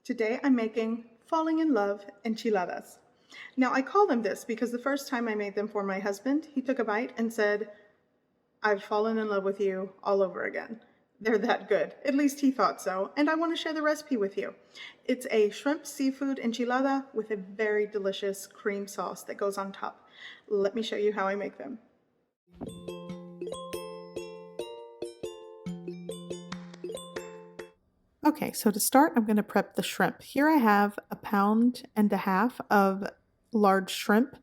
Today I'm making falling in love enchiladas. Now I call them this because the first time I made them for my husband, he took a bite and said, "I've fallen in love with you all over again." They're that good. At least he thought so, and I want to share the recipe with you. It's a shrimp seafood enchilada with a very delicious cream sauce that goes on top. Let me show you how I make them. Okay, so to start, I'm going to prep the shrimp. Here I have 1.5 pounds of large shrimp.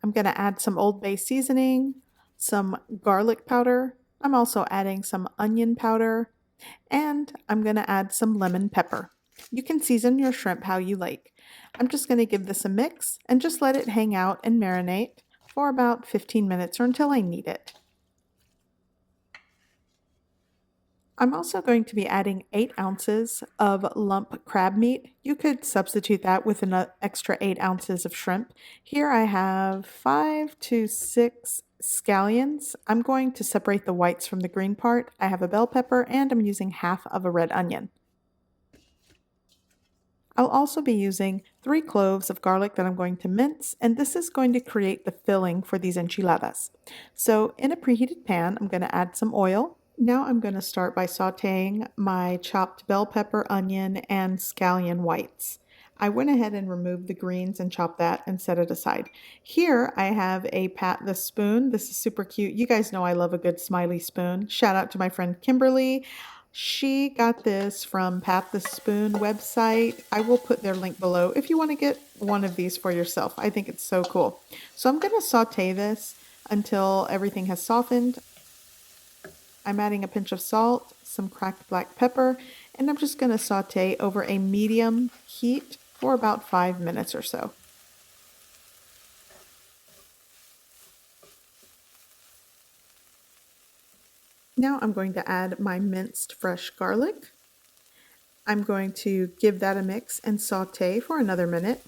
I'm going to add some Old Bay seasoning, some garlic powder. I'm also adding some onion powder, and I'm going to add some lemon pepper. You can season your shrimp how you like. I'm just going to give this a mix and just let it hang out and marinate for about 15 minutes or until I need it. I'm also going to be adding 8 ounces of lump crab meat. You could substitute that with an extra 8 ounces of shrimp. Here I have 5 to 6 scallions. I'm going to separate the whites from the green part. I have a bell pepper and I'm using half of a red onion. I'll also be using 3 cloves of garlic that I'm going to mince, and this is going to create the filling for these enchiladas. So in a preheated pan, I'm going to add some oil. Now I'm going to start by sauteing my chopped bell pepper, onion, and scallion whites. I went ahead and removed the greens and chopped that and set it aside. Here I have a Pat the Spoon. This is super cute. You guys know I love a good smiley spoon. Shout out to my friend Kimberly. She got this from Pat the Spoon website. I will put their link below if you want to get one of these for yourself. I think it's so cool. So I'm going to saute this until everything has softened. I'm adding a pinch of salt, some cracked black pepper, and I'm just going to saute over a medium heat for about 5 minutes or so. Now I'm going to add my minced fresh garlic. I'm going to give that a mix and saute for another minute.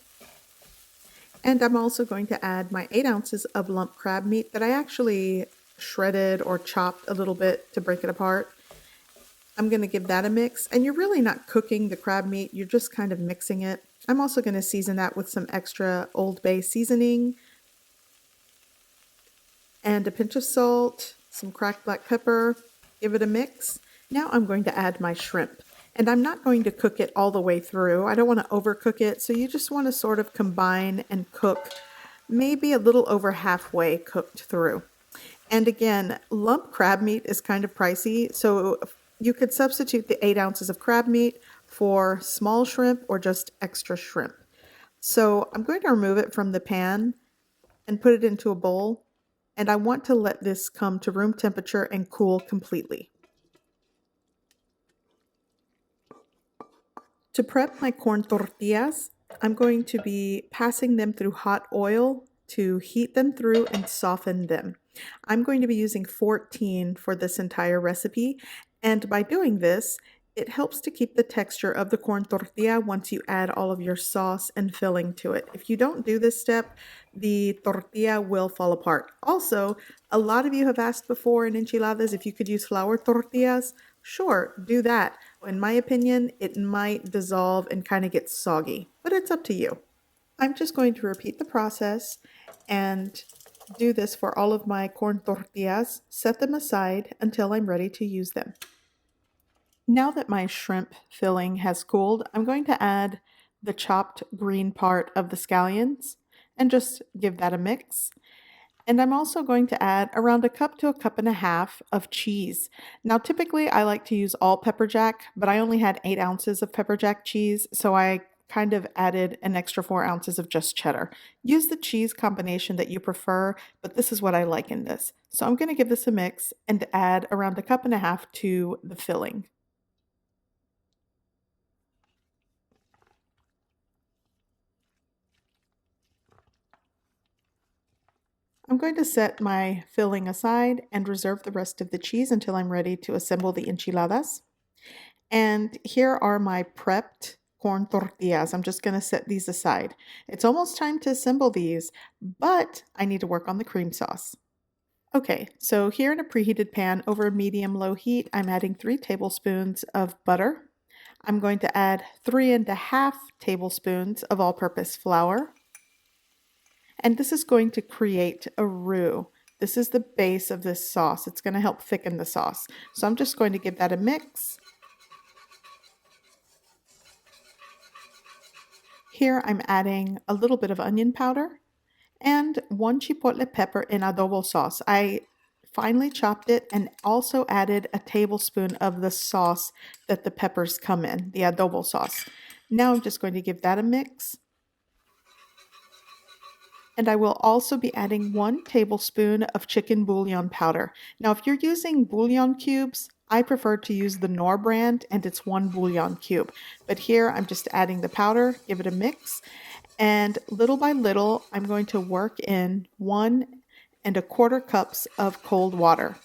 And I'm also going to add my 8 ounces of lump crab meat that I actually shredded or chopped a little bit to break it apart. I'm going to give that a mix, and you're really not cooking the crab meat, you're just kind of mixing it. I'm also going to season that with some extra Old Bay seasoning and a pinch of salt, some cracked black pepper. Give it a mix. Now I'm going to add my shrimp, and I'm not going to cook it all the way through. I don't want to overcook it, so you just want to sort of combine and cook maybe a little over halfway cooked through. And again, lump crab meat is kind of pricey, so you could substitute the 8 ounces of crab meat for small shrimp or just extra shrimp. So I'm going to remove it from the pan and put it into a bowl, and I want to let this come to room temperature and cool completely. To prep my corn tortillas, I'm going to be passing them through hot oil to heat them through and soften them. I'm going to be using 14 for this entire recipe, and by doing this, it helps to keep the texture of the corn tortilla once you add all of your sauce and filling to it. If you don't do this step, the tortilla will fall apart. Also, a lot of you have asked before in enchiladas if you could use flour tortillas. Sure, do that. In my opinion, it might dissolve and kind of get soggy, but it's up to you. I'm just going to repeat the process and do this for all of my corn tortillas, set them aside until I'm ready to use them. Now that my shrimp filling has cooled, I'm going to add the chopped green part of the scallions and just give that a mix. And I'm also going to add around 1 cup to 1.5 cups of cheese. Now typically I like to use all pepper jack, but I only had 8 ounces of pepper jack cheese, so I kind of added an extra 4 ounces of just cheddar. Use the cheese combination that you prefer, but this is what I like in this. So I'm going to give this a mix and add around 1.5 cups to the filling. I'm going to set my filling aside and reserve the rest of the cheese until I'm ready to assemble the enchiladas. And here are my prepped corn tortillas. I'm just going to set these aside. It's almost time to assemble these, but I need to work on the cream sauce. Okay, so here in a preheated pan over a medium-low heat, I'm adding 3 tablespoons of butter. I'm going to add 3½ tablespoons of all-purpose flour. And this is going to create a roux. This is the base of this sauce. It's going to help thicken the sauce. So I'm just going to give that a mix. Here I'm adding a little bit of onion powder and 1 chipotle pepper in adobo sauce. I finely chopped it and also added a tablespoon of the sauce that the peppers come in, the adobo sauce. Now I'm just going to give that a mix. And I will also be adding 1 tablespoon of chicken bouillon powder. Now, if you're using bouillon cubes, I prefer to use the Knorr brand, and it's 1 bouillon cube. But here, I'm just adding the powder, give it a mix, and little by little, I'm going to work in 1¼ cups of cold water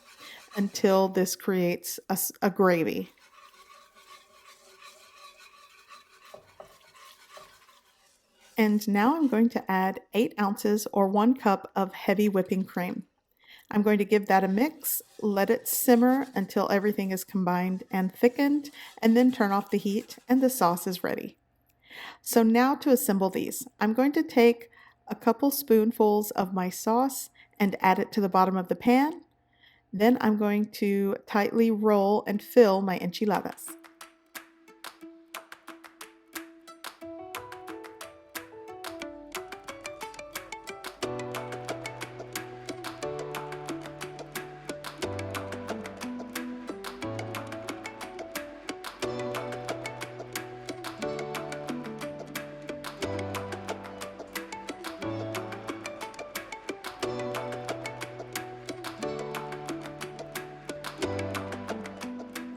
until this creates a gravy. And now I'm going to add 8 ounces or 1 cup of heavy whipping cream. I'm going to give that a mix, let it simmer until everything is combined and thickened, and then turn off the heat and the sauce is ready. So now to assemble these, I'm going to take a couple spoonfuls of my sauce and add it to the bottom of the pan. Then I'm going to tightly roll and fill my enchiladas.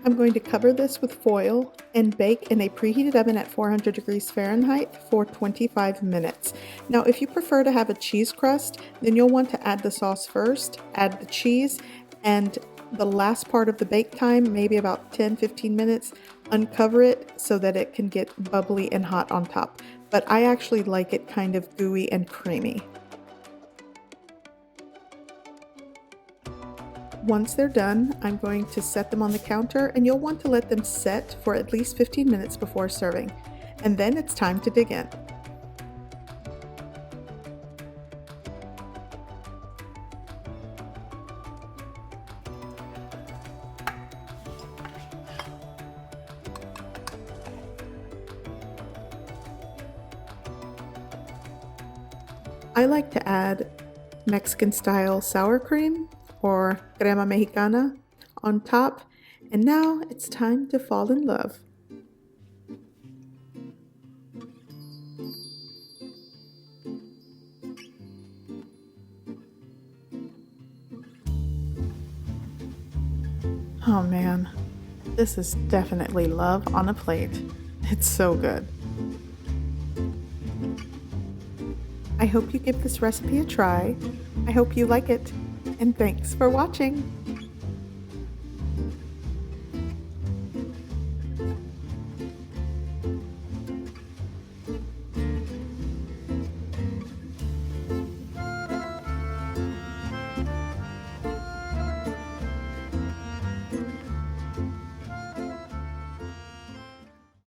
I'm going to cover this with foil and bake in a preheated oven at 400 degrees Fahrenheit for 25 minutes. Now, if you prefer to have a cheese crust, then you'll want to add the sauce first, add the cheese, and the last part of the bake time, maybe about 10-15 minutes, uncover it so that it can get bubbly and hot on top. But I actually like it kind of gooey and creamy. Once they're done, I'm going to set them on the counter, and you'll want to let them set for at least 15 minutes before serving. And then it's time to dig in. I like to add Mexican style sour cream or crema mexicana on top, and now it's time to fall in love. Oh man, this is definitely love on a plate. It's so good. I hope you give this recipe a try. I hope you like it, and thanks for watching.